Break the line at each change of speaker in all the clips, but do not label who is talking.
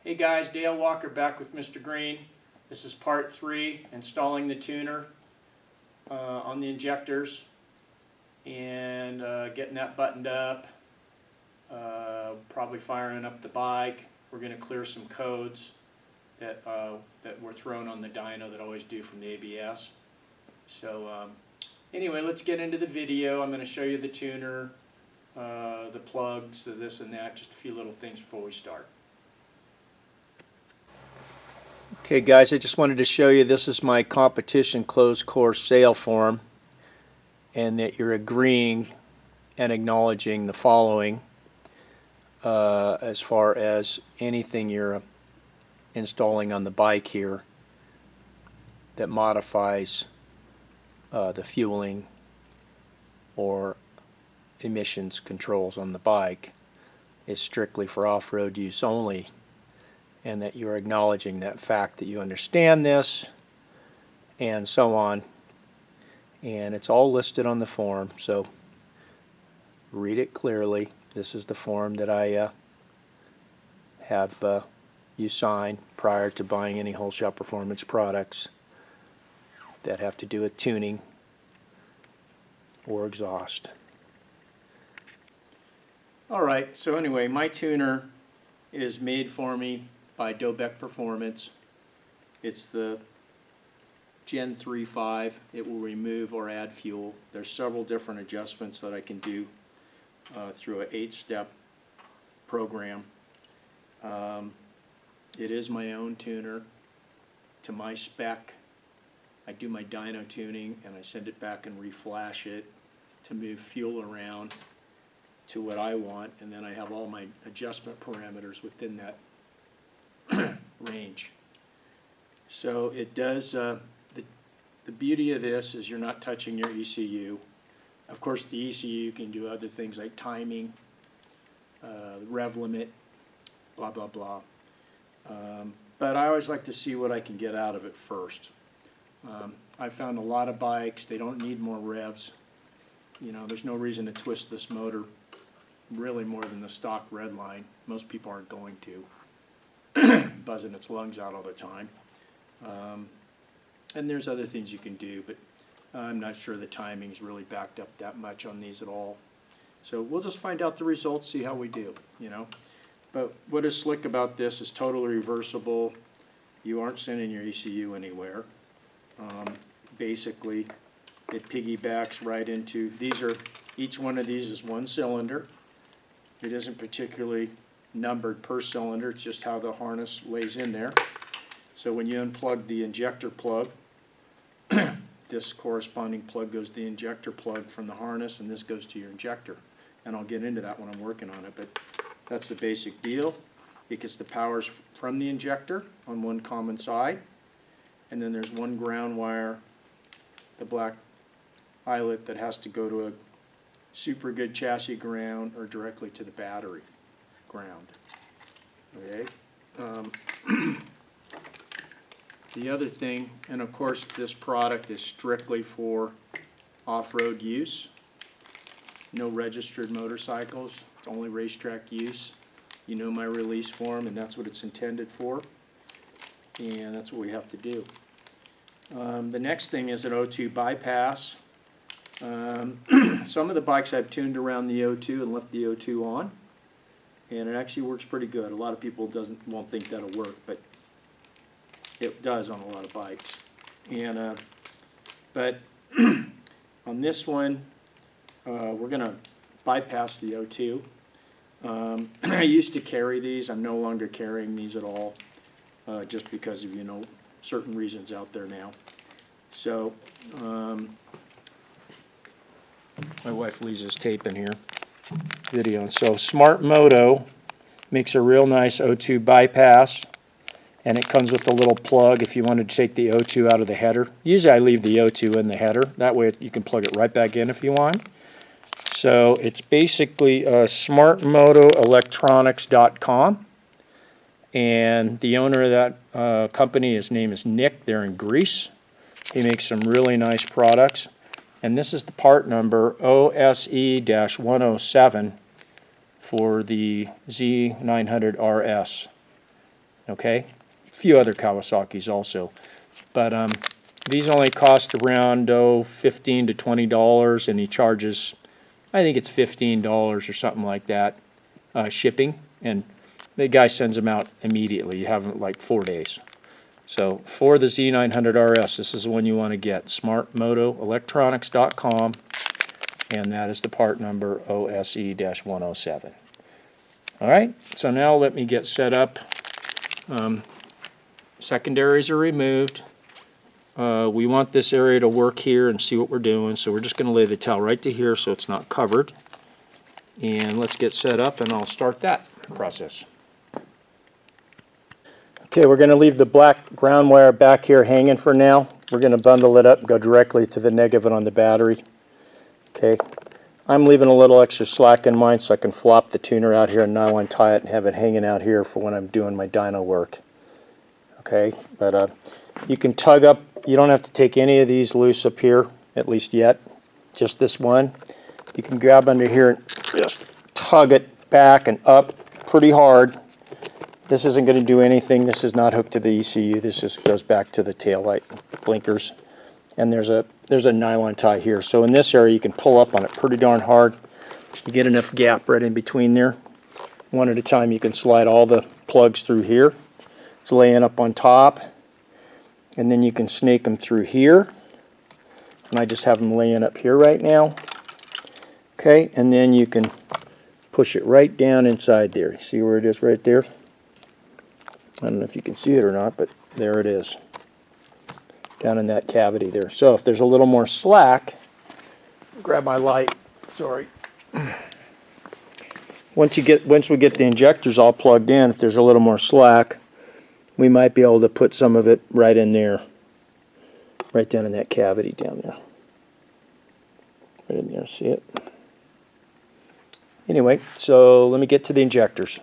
Hey guys, Dale Walker back with Mr. Green. This is part 3, installing the tuner on the injectors and getting that buttoned up, probably firing up the bike. We're going to clear some codes that were thrown on the dyno that I always do from the ABS. So anyway, let's get into the video. I'm going to show you the tuner, the plugs, the this and that, just a few little things before we start. Okay guys, I just wanted to show you this is my competition closed course sale form, and that you're agreeing and acknowledging the following as far as anything you're installing on the bike here that modifies the fueling or emissions controls on the bike is strictly for off-road use only, and that you're acknowledging that fact, that you understand this and so on. And it's all listed on the form, so read it clearly. This is the form that I have you sign prior to buying any Holeshot Performance products that have to do with tuning or exhaust. Alright, so anyway, my tuner is made for me by Performance. It's the Gen 3.5. It will remove or add fuel. There's several different adjustments that I can do through an 8-step program. It is my own tuner to my spec. I do my dyno tuning and I send it back and reflash it to move fuel around to what I want, and then I have all my adjustment parameters within that range. So it does, the beauty of this is you're not touching your ECU. Of course the ECU can do other things like timing, rev limit, blah blah blah. But I always like to see what I can get out of it first. I found a lot of bikes, they don't need more revs. You know, there's no reason to twist this motor really more than the stock red line. Most people aren't going to. Buzzing its lungs out all the time. And there's other things you can do, but I'm not sure the timing's really backed up that much on these at all. So we'll just find out the results, see how we do, you know. But what is slick about this is totally reversible. You aren't sending your ECU anywhere. Basically, it piggybacks right into, each one of these is one cylinder. It isn't particularly numbered per cylinder, it's just how the harness lays in there. So when you unplug the injector plug, this corresponding plug goes to the injector plug from the harness, and this goes to your injector. And I'll get into that when I'm working on it, but that's the basic deal. It gets the powers from the injector on one common side, and then there's one ground wire, the black eyelet, that has to go to a super good chassis ground or directly to the battery ground. Okay. The other thing, and of course this product is strictly for off-road use. No registered motorcycles, it's only racetrack use. You know my release form, and that's what it's intended for, and that's what we have to do. The next thing is an O2 bypass. Some of the bikes I've tuned around the O2 and left the O2 on, and it actually works pretty good. A lot of people won't think that'll work, but it does on a lot of bikes. And but on this one, we're going to bypass the O2. I used to carry these. I'm no longer carrying these at all, just because of, you know, certain reasons out there now. So my wife Lisa's taping here video. So Smart Moto makes a real nice O2 bypass, and it comes with a little plug if you wanted to take the O2 out of the header. Usually I leave the O2 in the header, that way you can plug it right back in if you want. So it's basically smartmotoelectronics.com, and the owner of that company, his name is Nick. They're in Greece. He makes some really nice products, and this is the part number OSE-107 for the Z900RS. Okay, a few other Kawasaki's also, but these only cost around $15 to $20, and he charges, I think it's $15 or something like that, shipping, and the guy sends them out immediately. You have them in like 4 days. So for the Z900RS, this is the one you want to get, smartmotoelectronics.com, and that is the part number OSE-107. All right, so now let me get set up. Secondaries are removed. We want this area to work here and see what we're doing, so we're just going to lay the towel right to here so it's not covered. And let's get set up, and I'll start that process. Okay, we're going to leave the black ground wire back here hanging for now. We're going to bundle it up and go directly to the negative on the battery. Okay, I'm leaving a little extra slack in mine so I can flop the tuner out here and nylon tie it and have it hanging out here for when I'm doing my dyno work. Okay, but you can tug up. You don't have to take any of these loose up here, at least yet. Just this one. You can grab under here and just tug it back and up pretty hard. This isn't going to do anything. This is not hooked to the ECU. This just goes back to the taillight blinkers. And there's a nylon tie here. So in this area you can pull up on it pretty darn hard. You get enough gap right in between there. One at a time you can slide all the plugs through here. It's laying up on top. And then you can snake them through here. And I just have them laying up here right now. Okay, and then you can push it right down inside there. See where it is right there? I don't know if you can see it or not, but there it is. Down in that cavity there. So if there's a little more slack, grab my light, sorry. Once we get the injectors all plugged in, if there's a little more slack, we might be able to put some of it right in there. Right down in that cavity down there. Right in there, see it? Anyway, so let me get to the injectors.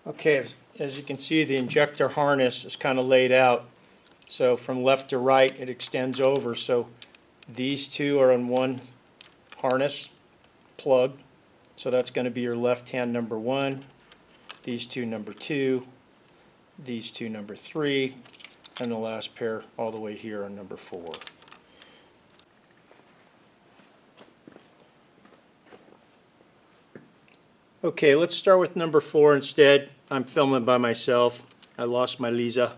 Okay, as you can see, the injector harness is kind of laid out. So from left to right, it extends over. So these two are on one harness plug. So that's going to be your left hand number 1, these two number 2, these two number 3, and the last pair all the way here on number 4. Okay, let's start with number 4 instead. I'm filming by myself. I lost my Lisa.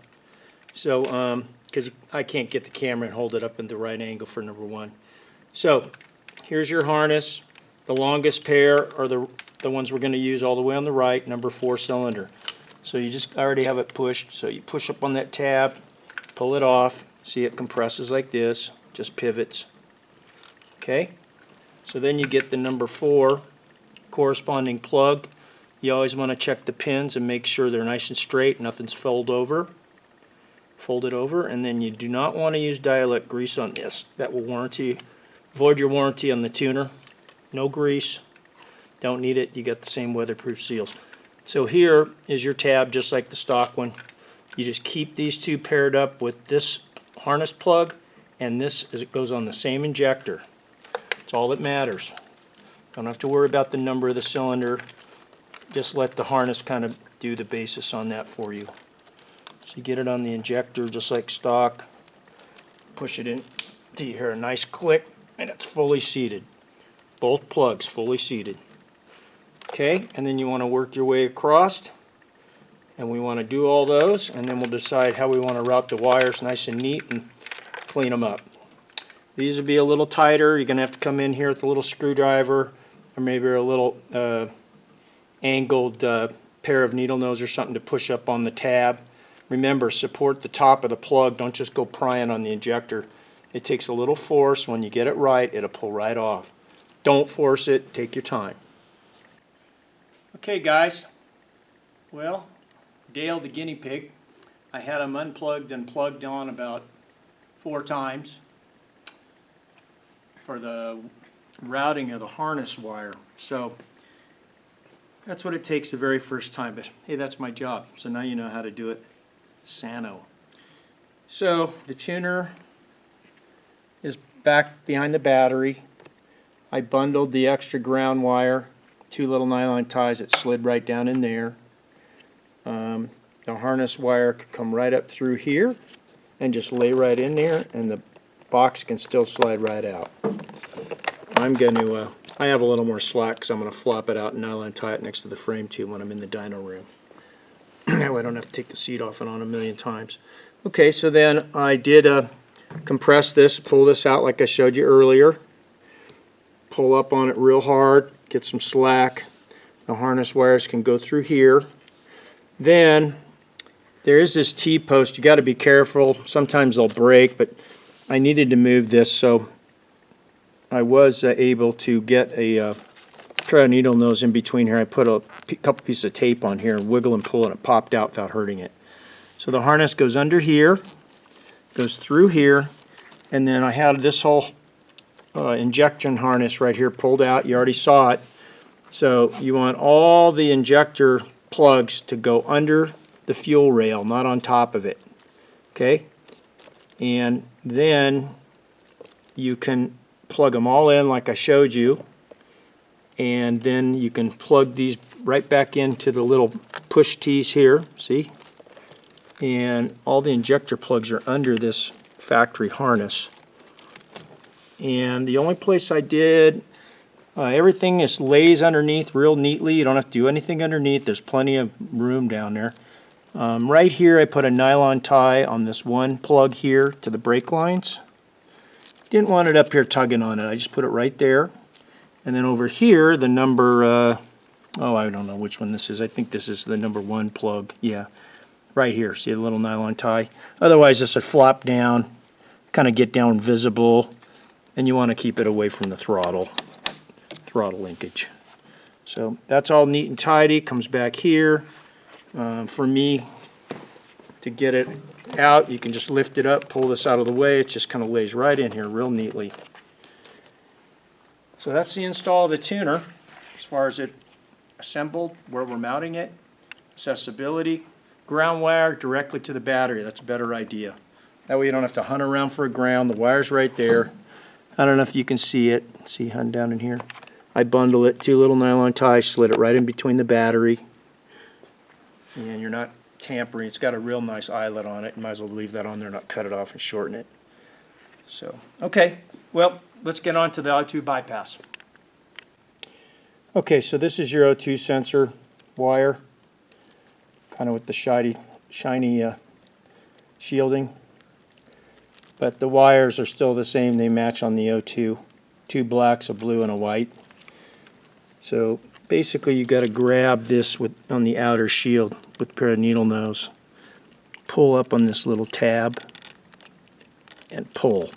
So, because I can't get the camera and hold it up in the right angle for number 1. So, here's your harness. The longest pair are the ones we're going to use all the way on the right, number 4 cylinder. So you just already have it pushed. So you push up on that tab, pull it off. See, it compresses like this, just pivots. Okay? So then you get the number 4 corresponding plug. You always want to check the pins and make sure they're nice and straight, nothing's folded over, and then you do not want to use dialect grease on this. That will void your warranty on the tuner. No grease, don't need it. You got the same weatherproof seals. So here is your tab, just like the stock one. You just keep these two paired up with this harness plug and this as it goes on the same injector. That's all that matters. Don't have to worry about the number of the cylinder. Just let the harness kind of do the basis on that for you. So you get it on the injector just like stock. Push it in to you hear a nice click and it's fully seated. Both plugs fully seated. Okay, and then you want to work your way across. And we want to do all those, and then we'll decide how we want to route the wires nice and neat and clean them up. These will be a little tighter. You're going to have to come in here with a little screwdriver or maybe a little angled pair of needle nose or something to push up on the tab. Remember, support the top of the plug. Don't just go prying on the injector. It takes a little force. When you get it right, it'll pull right off. Don't force it. Take your time. Okay, guys. Well, Dale the guinea pig. I had him unplugged and plugged on about 4 times for the routing of the harness wire. So that's what it takes the very first time, but hey, that's my job. So now you know how to do it sano. So the tuner is back behind the battery. I bundled the extra ground wire 2 little nylon ties that slid right down in there. The harness wire could come right up through here and just lay right in there, and the box can still slide right out. I'm going to, I have a little more slack because I'm going to flop it out and nylon tie it next to the frame tube when I'm in the dyno room. That way I don't have to take the seat off and on a million times. Okay, so then I did compress this, pull this out like I showed you earlier. Pull up on it real hard, get some slack. The harness wires can go through here. Then there is this T-post. You got to be careful. Sometimes they'll break, but I needed to move this, so I was able to get a pair of needle nose in between here. I put a couple pieces of tape on here and wiggle and pull, and it popped out without hurting it. So the harness goes under here, goes through here, and then I had this whole injection harness right here pulled out. You already saw it. So you want all the injector plugs to go under the fuel rail, not on top of it. Okay? And then you can plug them all in like I showed you, and then you can plug these right back into the little push T's here, see? And all the injector plugs are under this factory harness. And the only place I did, everything is lays underneath real neatly. You don't have to do anything underneath. There's plenty of room down there. Right here I put a nylon tie on this one plug here to the brake lines. Didn't want it up here tugging on it. I just put it right there. And then over here the number, oh, I don't know which one this is. I think this is the number 1 plug. Yeah, right here. See the little nylon tie? Otherwise this would flop down, kind of get down visible, and you want to keep it away from the throttle linkage. So that's all neat and tidy. Comes back here. For me to get it out, you can just lift it up, pull this out of the way. It just kind of lays right in here real neatly. So that's the install of the tuner. As far as it assembled, where we're mounting it, accessibility, ground wire directly to the battery. That's a better idea. That way you don't have to hunt around for a ground. The wire's right there. I don't know if you can see it. See, hun, down in here. I bundle it, 2 little nylon ties, slid it right in between the battery. And you're not tampering. It's got a real nice eyelet on it. You might as well leave that on there, not cut it off and shorten it. So, okay. Well, let's get on to the O2 bypass. Okay, so this is your O2 sensor wire, kind of with the shiny shielding. But the wires are still the same. They match on the O2. 2 blacks, a blue, and a white. So basically you got to grab this on the outer shield with a pair of needle nose. Pull up on this little tab and pull.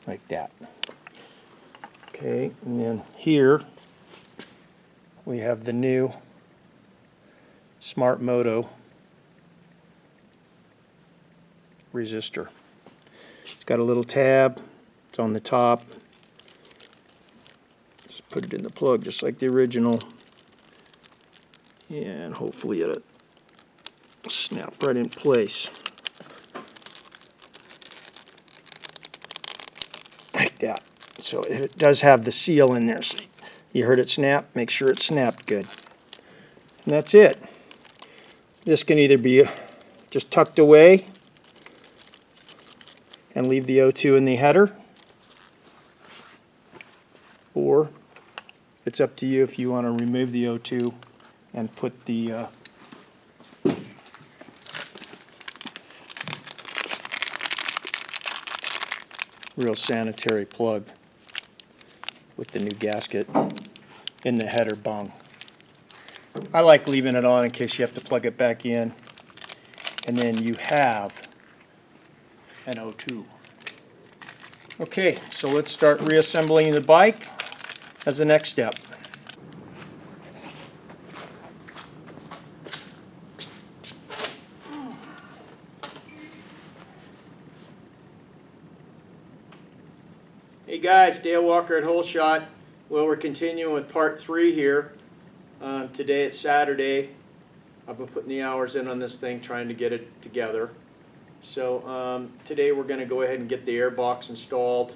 Like that. Okay, and then here we have the new Smart Moto resistor. It's got a little tab. It's on the top. Just put it in the plug just like the original, and hopefully it'll snap right in place. Like that. So it does have the seal in there. So you heard it snap. Make sure it snapped good. And that's it. This can either be just tucked away and leave the O2 in the header, or it's up to you if you want to remove the O2 and put the real sanitary plug with the new gasket in the header bung. I like leaving it on in case you have to plug it back in, and then you have an O2. Okay, so let's start reassembling the bike as the next step. Hey guys, Dale Walker at Holeshot. Well, we're continuing with part 3 here. Today it's Saturday. I've been putting the hours in on this thing, trying to get it together. So today we're going to go ahead and get the air box installed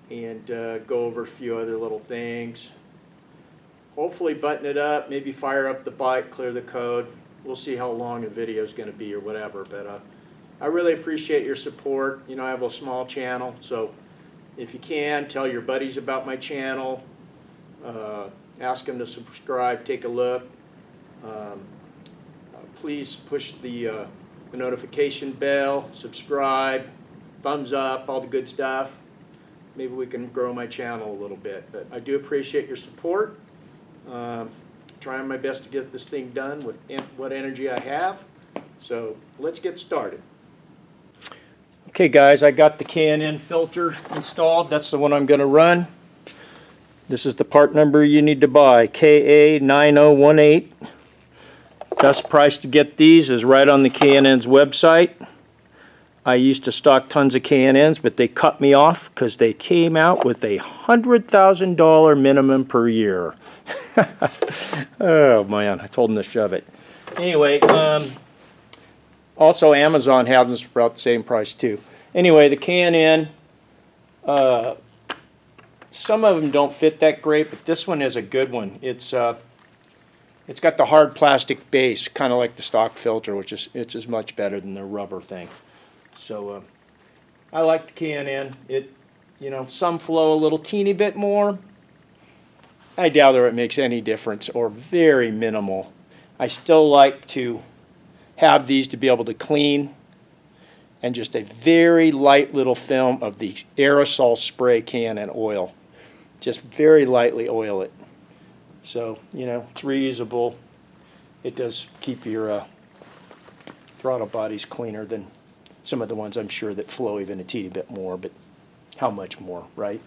and go over a few other little things. Hopefully button it up, maybe fire up the bike, clear the code. We'll see how long the video is going to be or whatever. But I really appreciate your support. You know, I have a small channel, so if you can, tell your buddies about my channel. Ask them to subscribe, take a look. Please push the notification bell, subscribe, thumbs up, all the good stuff. Maybe we can grow my channel a little bit. But I do appreciate your support. Trying my best to get this thing done with what energy I have. So let's get started. Okay guys, I got the K&N filter installed. That's the one I'm going to run. This is the part number you need to buy, KA9018. Best price to get these is right on the K&N's website. I used to stock tons of K&Ns, but they cut me off because they came out with a $100,000 minimum per year. Oh man, I told them to shove it. Anyway, also Amazon has them for about the same price too. Anyway, the K&N, some of them don't fit that great, but this one is a good one. It's got the hard plastic base, kind of like the stock filter, which is much better than the rubber thing. So I like the K&N. Some flow a little teeny bit more. I doubt it makes any difference, or very minimal. I still like to have these to be able to clean, and just a very light little film of the aerosol spray K&N oil. Just very lightly oil it. So, it's reusable. It does keep your throttle bodies cleaner than some of the ones I'm sure that flow even a teeny bit more, but how much more, right?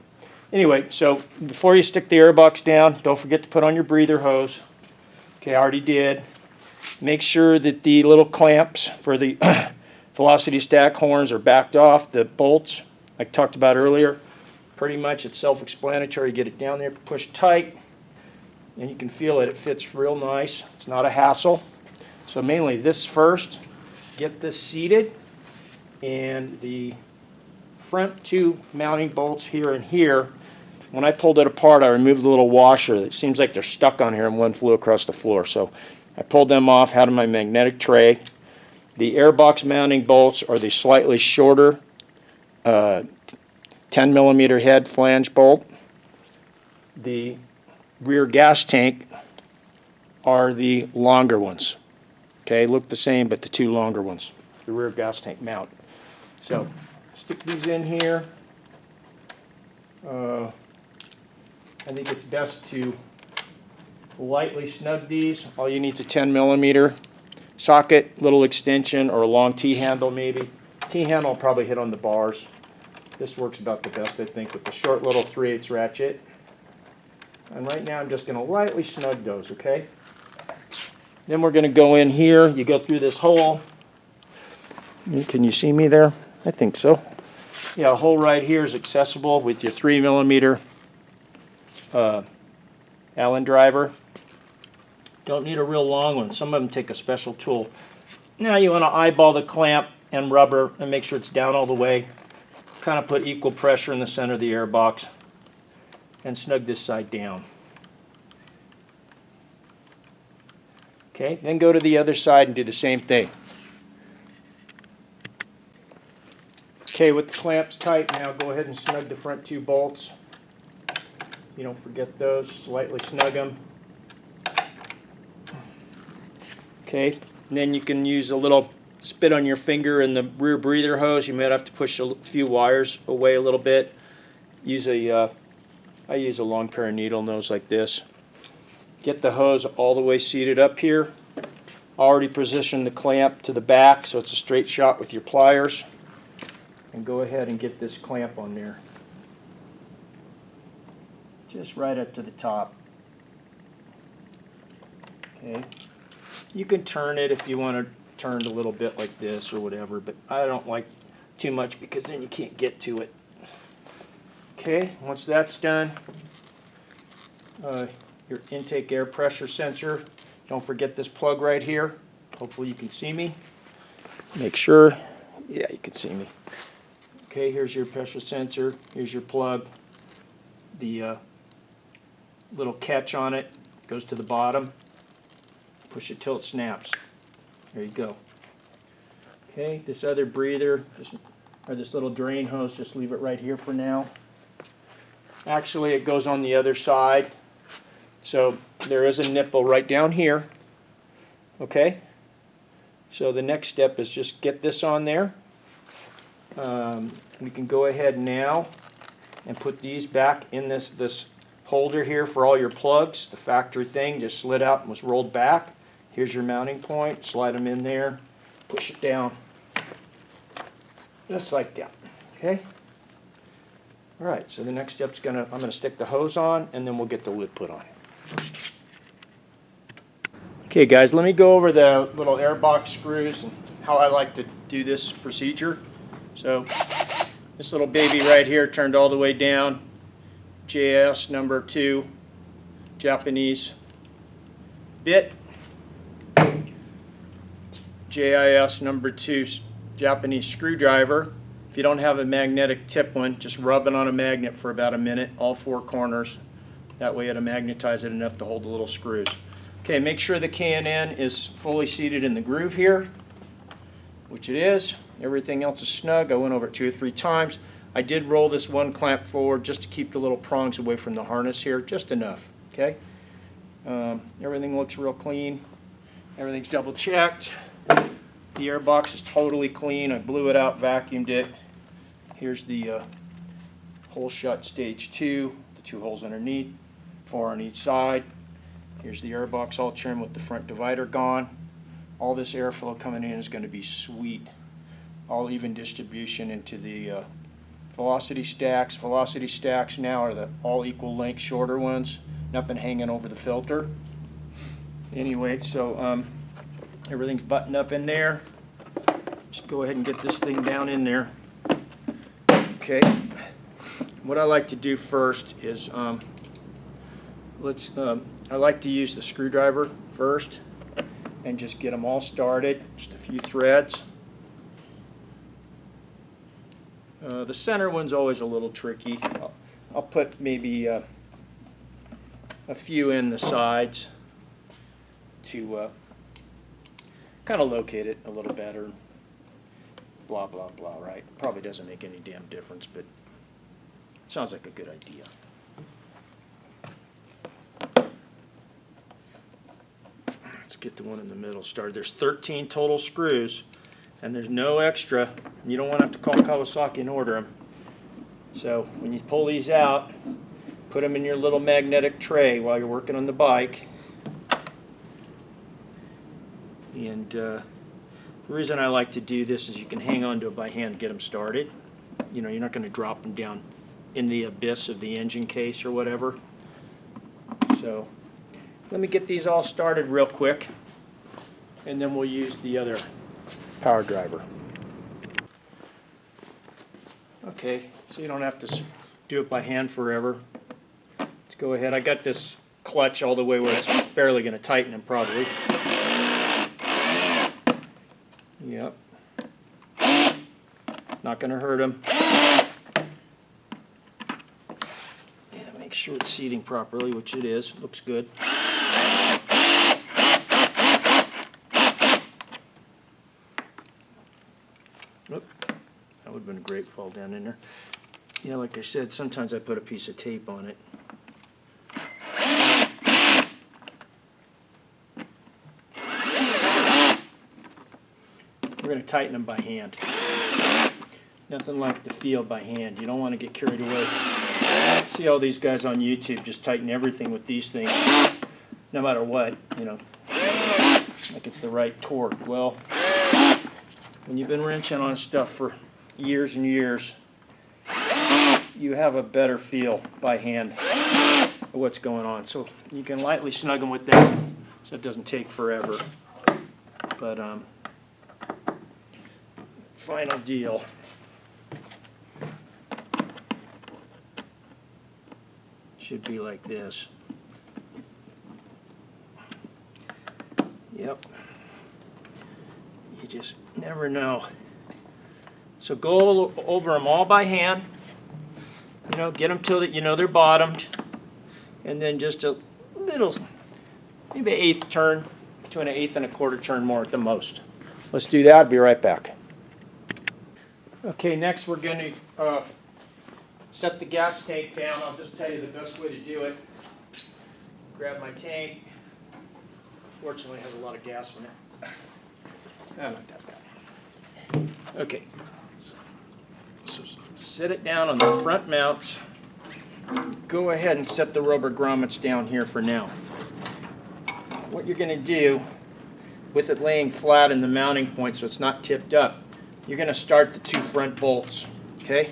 Anyway, so before you stick the airbox down, don't forget to put on your breather hose. Okay, I already did. Make sure that the little clamps for the velocity stack horns are backed off, the bolts I talked about earlier. Pretty much it's self-explanatory. Get it down there, push tight, and you can feel it. It fits real nice. It's not a hassle. So mainly this first. Get this seated, and the front two mounting bolts here and here. When I pulled it apart, I removed the little washer. It seems like they're stuck on here, and one flew across the floor. So I pulled them off, had them in my magnetic tray. The airbox mounting bolts are the slightly shorter 10mm head flange bolt. The rear gas tank are the longer ones. Okay, look the same, but the two longer ones. The rear gas tank mount. So stick these in here. I think it's best to lightly snug these. All you need is a 10mm socket, little extension, or a long T-handle maybe. T-handle will probably hit on the bars. This works about the best, I think, with the short little 3/8 ratchet. And right now I'm just going to lightly snug those, okay? Then we're going to go in here. You go through this hole. Can you see me there? I think so. Yeah, a hole right here is accessible with your 3mm Allen driver. Don't need a real long one. Some of them take a special tool. Now you want to eyeball the clamp and rubber and make sure it's down all the way. Kind of put equal pressure in the center of the airbox and snug this side down. Okay, then go to the other side and do the same thing. Okay, with the clamps tight, now go ahead and snug the front two bolts. You don't forget those, slightly snug them. Okay, and then you can use a little spit on your finger in the rear breather hose. You might have to push a few wires away a little bit. I use a long pair of needle nose like this. Get the hose all the way seated up here. Already position the clamp to the back so it's a straight shot with your pliers. And go ahead and get this clamp on there. Just right up to the top. Okay. You can turn it if you want to turn it a little bit like this or whatever, but I don't like too much because then you can't get to it. Okay, once that's done, your intake air pressure sensor. Don't forget this plug right here. Hopefully you can see me. Make sure Yeah, you can see me. Okay, here's your pressure sensor. Here's your plug. The little catch on it goes to the bottom. Push it till it snaps. There you go. Okay, this other breather, or this little drain hose, just leave it right here for now. Actually, it goes on the other side. So there is a nipple right down here. Okay? So the next step is just get this on there. We can go ahead now and put these back in this holder here for all your plugs. The factory thing just slid out and was rolled back. Here's your mounting point. Slide them in there. Push it down. Just like that. Okay? Alright, so the next step's I'm gonna stick the hose on, and then we'll get the lid put on. Okay guys, let me go over the little air box screws and how I like to do this procedure. So this little baby right here turned all the way down. JIS number 2, Japanese bit. JIS number 2, Japanese screwdriver. If you don't have a magnetic tip one, just rub it on a magnet for about a minute, all 4 corners. That way it'll magnetize it enough to hold the little screws. Okay, make sure the K&N is fully seated in the groove here, which it is. Everything else is snug. I went over it 2 or 3 times. I did roll this one clamp forward just to keep the little prongs away from the harness here, just enough. Okay. Everything looks real clean. Everything's double checked. The air box is totally clean. I blew it out, vacuumed it. Here's the Holeshot stage 2, the 2 holes underneath, 4 on each side. Here's the air box all trimmed with the front divider gone. All this airflow coming in is going to be sweet. All even distribution into the velocity stacks. Velocity stacks now are the all equal length shorter ones. Nothing hanging over the filter. Anyway, so everything's buttoned up in there. Just go ahead and get this thing down in there. Okay. What I like to do first is I like to use the screwdriver first and just get them all started. Just a few threads. The center one's always a little tricky. I'll put maybe a few in the sides to kind of locate it a little better. Blah, blah, blah, right? Probably doesn't make any damn difference, but sounds like a good idea. Let's get the one in the middle started. There's 13 total screws, and there's no extra. You don't want to have to call Kawasaki and order them. So when you pull these out, put them in your little magnetic tray while you're working on the bike. And the reason I like to do this is you can hang on to it by hand and get them started. You know, you're not going to drop them down in the abyss of the engine case or whatever. So let me get these all started real quick, and then we'll use the other power driver. Okay, so you don't have to do it by hand forever. Let's go ahead. I got this clutch all the way where it's barely going to tighten them probably. Yep. Not going to hurt them. Yeah, make sure it's seating properly, which it is. Looks good. Oop. That would have been a great fall down in there. Yeah, like I said, sometimes I put a piece of tape on it. We're going to tighten them by hand. Nothing like the feel by hand. You don't want to get carried away. See all these guys on YouTube just tighten everything with these things, no matter what, you know, like it's the right torque. Well, when you've been wrenching on stuff for years and years, you have a better feel by hand of what's going on. So you can lightly snug them with that so it doesn't take forever. But final deal. Should be like this. Yep. You just never know So go over them all by hand. You know, get them till you know they're bottomed, and then just a little, maybe an eighth turn to an eighth and a quarter turn more at the most. Let's do that. I'll be right back. Okay, next we're going to set the gas tank down. I'll just tell you the best way to do it. Grab my tank. Fortunately, it has a lot of gas in it. Not that bad. Okay, so set it down on the front mounts. Go ahead and set the rubber grommets down here for now. What you're going to do, with it laying flat in the mounting point so it's not tipped up, you're going to start the two front bolts, okay?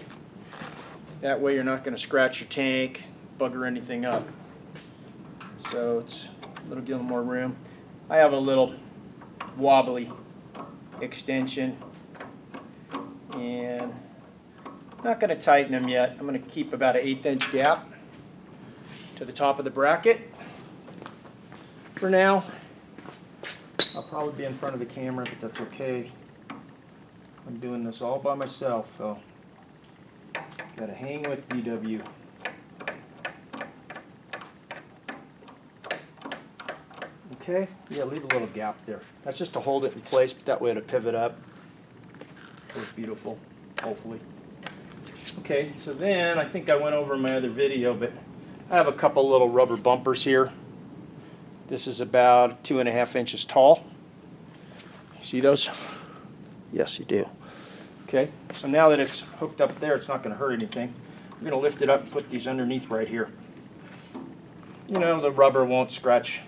That way you're not going to scratch your tank, bugger anything up. So it's a little more room. I have a little wobbly extension, and I'm not going to tighten them yet. I'm going to keep about an 1/8 inch gap to the top of the bracket for now. I'll probably be in front of the camera, but that's okay. I'm doing this all by myself, so gotta hang with DW. Okay, yeah, leave a little gap there. That's just to hold it in place, but that way it'll pivot up. Looks beautiful, hopefully. Okay, so then I think I went over in my other video, but I have a couple little rubber bumpers here. This is about 2.5 inches tall. You see those? Yes, you do. Okay, so now that it's hooked up there, it's not going to hurt anything. I'm going to lift it up and put these underneath right here. You know, the rubber won't scratch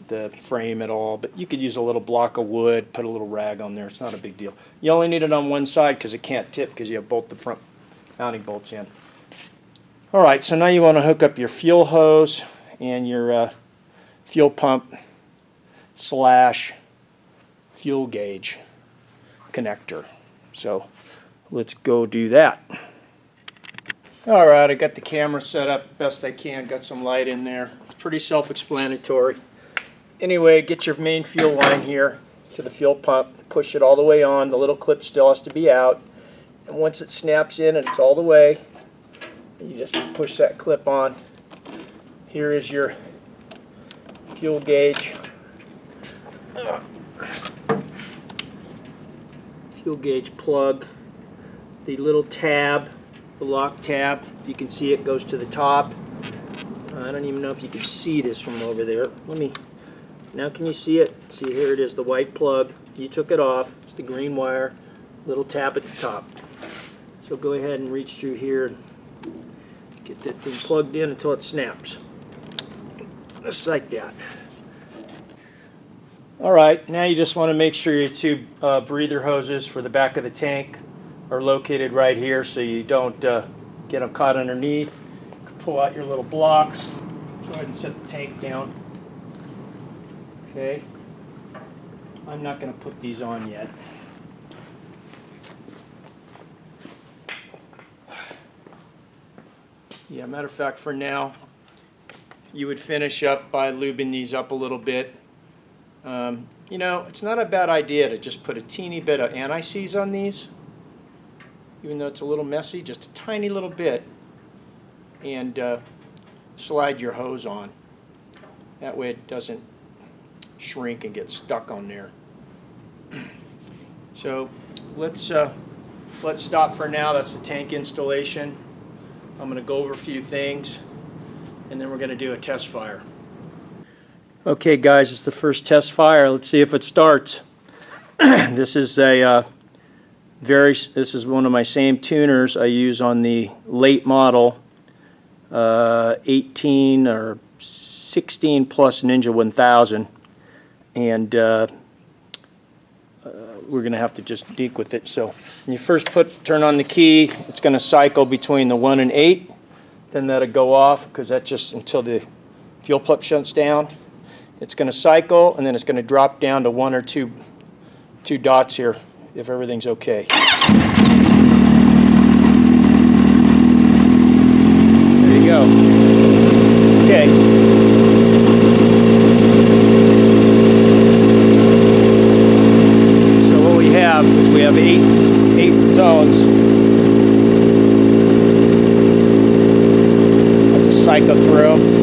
the frame at all, but you could use a little block of wood, put a little rag on there. It's not a big deal. You only need it on one side because it can't tip because you have both the front mounting bolts in. All right, so now you want to hook up your fuel hose and your fuel pump / fuel gauge connector. So let's go do that. All right, I got the camera set up best I can, got some light in there. It's pretty self-explanatory. Anyway, get your main fuel line here to the fuel pump, push it all the way on. The little clip still has to be out. And once it snaps in and it's all the way, you just push that clip on. Here is your fuel gauge. Fuel gauge plug. The little tab, the lock tab, if you can see it, goes to the top. I don't even know if you can see this from over there. Now can you see it? See, here it is, the white plug. You took it off. It's the green wire. Little tab at the top. So go ahead and reach through here and get that thing plugged in until it snaps. Just like that. All right, now you just want to make sure your two breather hoses for the back of the tank are located right here so you don't get them caught underneath. Pull out your little blocks. Go ahead and set the tank down. Okay. I'm not going to put these on yet. Yeah, matter of fact, for now, you would finish up by lubing these up a little bit. You know, it's not a bad idea to just put a teeny bit of anti-seize on these, even though it's a little messy, just a tiny little bit, and slide your hose on. That way it doesn't shrink and get stuck on there. So let's stop for now. That's the tank installation. I'm going to go over a few things, and then we're going to do a test fire. Okay, guys, it's the first test fire. Let's see if it starts. This is one of my same tuners I use on the late model 18 or 16 plus Ninja 1000, and we're going to have to just deke with it. So when you first turn on the key, it's going to cycle between the 1 and 8. Then that'll go off because that's just until the fuel pump shuts down. It's going to cycle, and then it's going to drop down to 1 or 2 dots here if everything's okay. There you go. Okay. So what we have is we have 8 zones. I'll just cycle through.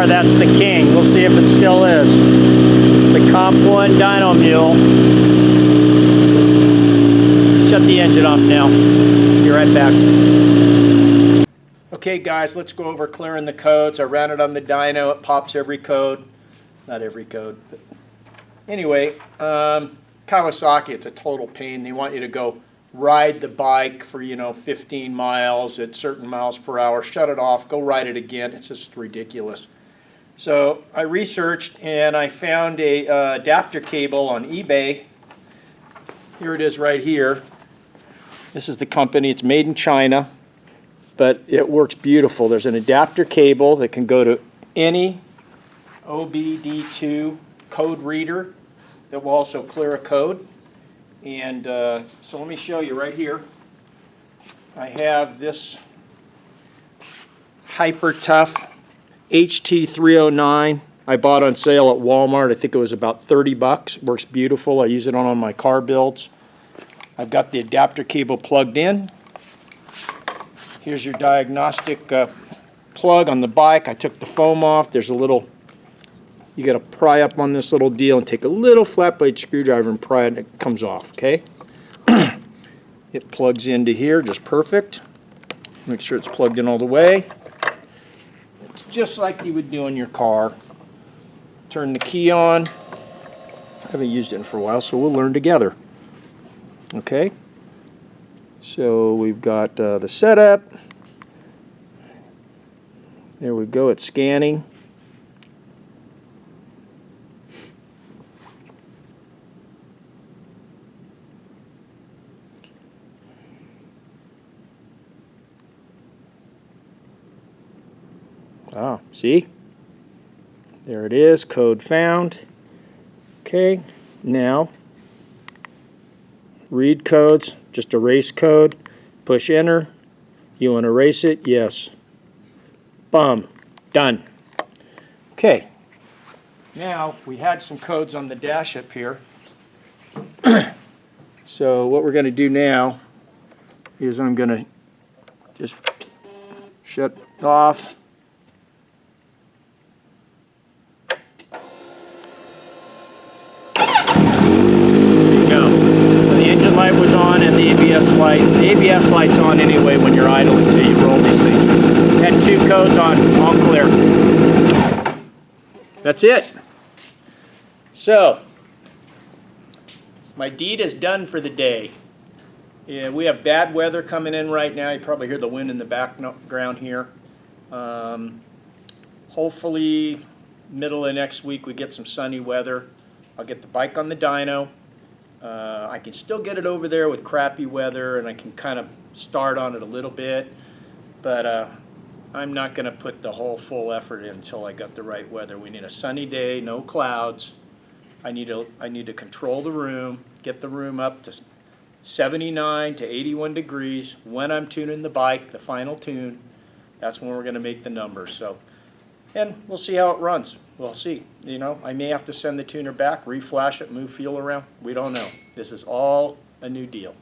That's the king. We'll see if it still is. It's the Comp 1 dyno mule. Shut the engine off now. Be right back. Okay guys, let's go over clearing the codes. I ran it on the dyno. It pops every code. Not every code, but anyway, Kawasaki, it's a total pain. They want you to go ride the bike for 15 miles at certain miles per hour, shut it off, go ride it again. It's just ridiculous. So I researched and I found a adapter cable on eBay. Here it is right here. This is the company. It's made in China, but it works beautiful. There's an adapter cable that can go to any OBD2 code reader that will also clear a code. And so let me show you right here. I have this Hyper Tough HT309 I bought on sale at Walmart. I think it was about 30 bucks. Works beautiful. I use it on my car builds. I've got the adapter cable plugged in. Here's your diagnostic plug on the bike. I took the foam off. There's a little, you got to pry up on this little deal and take a little flat blade screwdriver and pry it and it comes off, okay? It plugs into here just perfect. Make sure it's plugged in all the way. Just like you would do in your car. Turn the key on. I haven't used it for a while, so we'll learn together. Okay? So we've got the setup. There we go, it's scanning. Ah, see? There it is, code found. Okay, now read codes, just erase code, push enter. You want to erase it? Yes. Boom, done. Okay, now we had some codes on the dash up here. So what we're going to do now is I'm going to just shut off. Light was on and the ABS light. The ABS light's on anyway when you're idling, so you roll these things. Had 2 codes on, all clear. That's it. So, my deed is done for the day. Yeah, we have bad weather coming in right now. You probably hear the wind in the background here. Hopefully, middle of next week we get some sunny weather. I'll get the bike on the dyno. I can still get it over there with crappy weather, and I can kind of start on it a little bit, but I'm not going to put the whole full effort in until I got the right weather. We need a sunny day, no clouds. I need to control the room, get the room up to 79 to 81 degrees. When I'm tuning the bike, the final tune, that's when we're going to make the numbers. So, and we'll see how it runs. We'll see. You know, I may have to send the tuner back, reflash it, move fuel around. We don't know. This is all a new deal.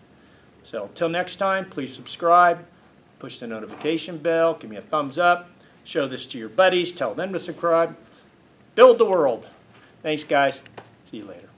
So until next time, please subscribe, push the notification bell, give me a thumbs up, show this to your buddies, tell them to subscribe. Build the world. Thanks, guys. See you later.